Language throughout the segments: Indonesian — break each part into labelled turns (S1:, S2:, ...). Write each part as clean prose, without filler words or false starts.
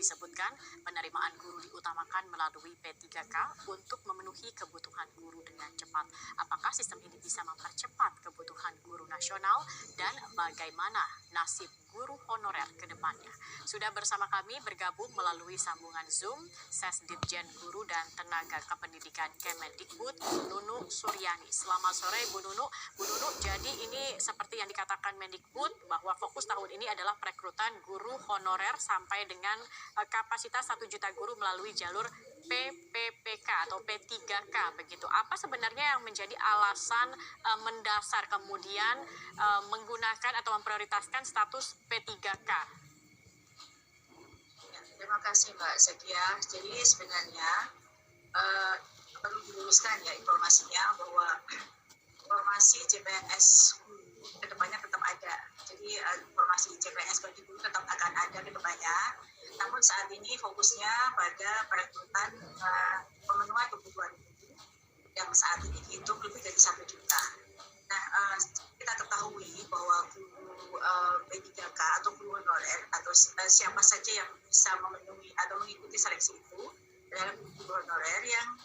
S1: disebutkan penerimaan guru diutamakan melalui P3K untuk memenuhi kebutuhan guru dengan cepat. Apakah sistem ini bisa mempercepat kebutuhan guru nasional dan bagaimana nasib guru honorer ke depannya? Sudah bersama kami bergabung melalui sambungan Zoom Sesditjen Guru dan Tenaga Kependidikan Kemendikbud, Nunu Suryani. Selamat sore Bu Nunu. Bu Nunu, jadi ini seperti yang dikatakan Mendikbud bahwa fokus tahun ini adalah perekrutan guru honorer sampai dengan kapasitas 1 juta guru melalui jalur PPPK atau P3K begitu. Apa sebenarnya yang menjadi alasan mendasar kemudian menggunakan atau memprioritaskan status P3K?
S2: Terima kasih Mbak Zakia. Jadi sebenarnya perlu diluruskan ya informasinya bahwa informasi CPNS kedepannya tetap ada. Jadi informasi CPNS bagi guru tetap akan ada kedepannya. Namun saat ini fokusnya pada perekrutan pemenuhan kebutuhan guru yang saat ini dihitung lebih dari 1 juta. Nah, kita ketahui bahwa guru P3K atau guru honorer atau siapa saja yang bisa memenuhi atau mengikuti seleksi itu adalah guru honorer yang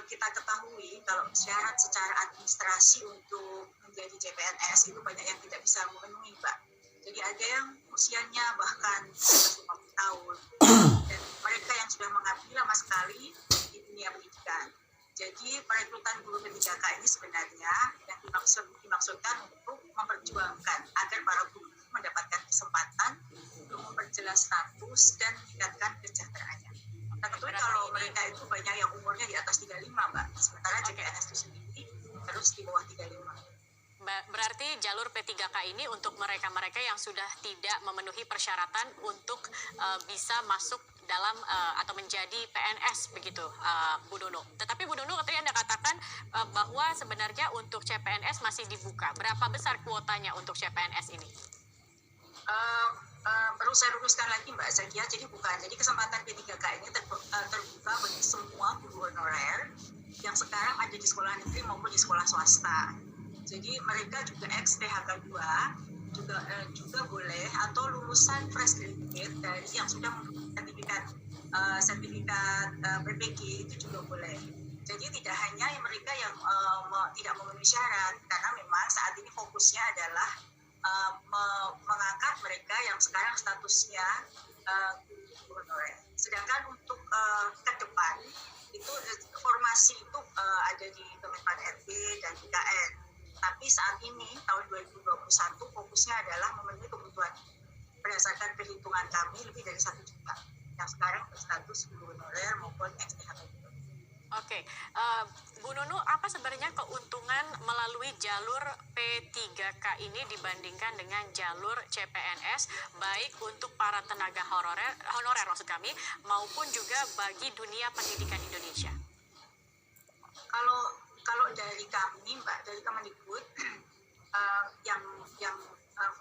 S2: kita ketahui kalau syarat secara administrasi untuk menjadi CPNS itu banyak yang tidak bisa memenuhi, Mbak. Jadi ada yang usianya bahkan 50 tahun dan mereka yang sudah mengabdi lama sekali di dunia pendidikan. Jadi perekrutan guru P3K ini sebenarnya yang dimaksudkan untuk memperjuangkan agar para guru mendapatkan kesempatan untuk memperjelas status dan meningkatkan kesejahteraannya. Nah, tentunya kalau mereka itu banyak yang umurnya di atas 35, Mbak. Sementara CPNS itu sendiri harus di bawah 35.
S1: Berarti jalur P3K ini untuk mereka-mereka yang sudah tidak memenuhi persyaratan untuk bisa masuk dalam atau menjadi PNS begitu, Bu Nunu. Tetapi Bu Nunu tadi Anda katakan bahwa sebenarnya untuk CPNS masih dibuka. Berapa besar kuotanya untuk CPNS ini?
S2: Perlu saya luruskan lagi Mbak Zakia, jadi bukan. Jadi kesempatan P3K ini terbuka bagi semua guru honorer yang sekarang ada di sekolah negeri maupun di sekolah swasta. Jadi mereka juga ex-PHK 2 juga boleh, atau lulusan fresh graduate dari yang sudah memiliki sertifikat PPG itu juga boleh. Jadi tidak hanya mereka yang tidak memenuhi syarat, karena memang saat ini fokusnya adalah mengangkat mereka yang sekarang statusnya guru honorer. Sedangkan untuk ke depan itu formasi itu ada di Kemenpan RB dan IKN. Tapi saat ini tahun 2021 fokusnya adalah memenuhi kebutuhan berdasarkan perhitungan kami lebih dari 1 juta yang sekarang berstatus guru honorer maupun ex-PHK.
S1: Oke, Bu Nunu, apa sebenarnya keuntungan melalui jalur P3K ini dibandingkan dengan jalur CPNS, baik untuk para tenaga honorer maksud kami, maupun juga bagi dunia pendidikan Indonesia?
S2: Kalau dari kami, Mbak, dari Kemendikbud, yang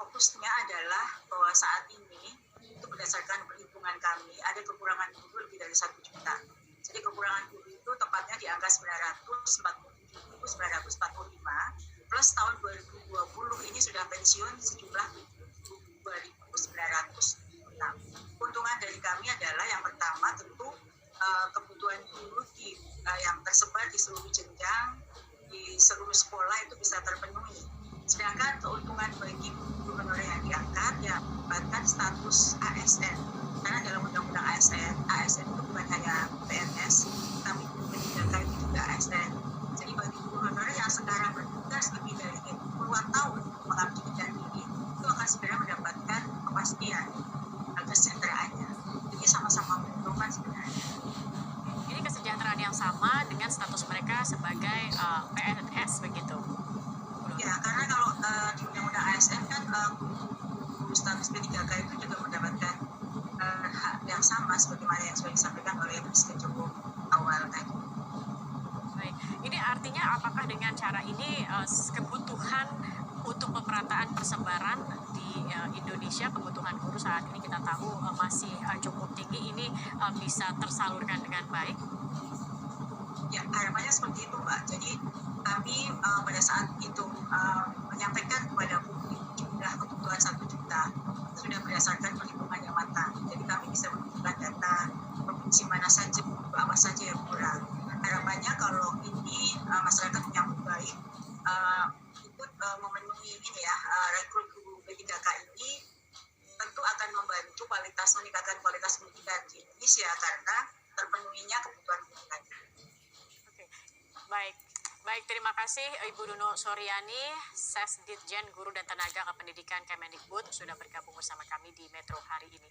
S2: fokusnya adalah bahwa saat ini itu berdasarkan perhitungan kami ada kekurangan guru lebih dari 1 juta. Jadi kekurangan guru itu tepatnya di angka 947.945 plus tahun 2020 ini sudah pensiun sejumlah 2.906. Keuntungan dari kami adalah yang pertama tentu kebutuhan guru yang tersebar di seluruh jenjang di seluruh sekolah itu bisa terpenuhi. Sedangkan keuntungan bagi guru honorer yang diangkat ya mendapatkan status ASN. Karena dalam undang-undang ASN itu bukan hanya PNS, tapi P3K itu juga ASN. Jadi bagi guru honorer yang sekarang bertugas lebih dari puluhan tahun mengabdi di bidang ini, itu akan segera mendapatkan kepastian kesejahteraannya. Jadi sama-sama menguntungkan sebenarnya.
S1: Ini kesejahteraan yang sama dengan status mereka sebagai PNS begitu?
S2: Ya, karena kalau di undang-undang ASN kan status P3K itu juga mendapatkan hak yang sama sebagaimana yang sudah disampaikan oleh Presiden Jokowi awal tadi.
S1: Baik, ini artinya apakah dengan cara ini kebutuhan untuk pemerataan persebaran di Indonesia, kebutuhan guru saat ini kita tahu masih cukup tinggi, ini bisa tersalurkan dengan baik?
S2: Ya, harapannya seperti itu, Mbak. Jadi kami pada saat itu menyampaikan kepada publik jumlah kebutuhan 1 juta itu sudah berdasarkan perhitungan yang matang. Jadi kami bisa menunjukkan data ikut memenuhi ini ya, rekrut guru P3K ini tentu akan membantu meningkatkan kualitas pendidikan di Indonesia karena terpenuhinya kebutuhan pendidikan.
S1: Oke, baik. Baik, terima kasih Ibu Nuno Soryani, Sesditjen Guru dan Tenaga Kependidikan Kemendikbud sudah bergabung bersama kami di Metro hari ini.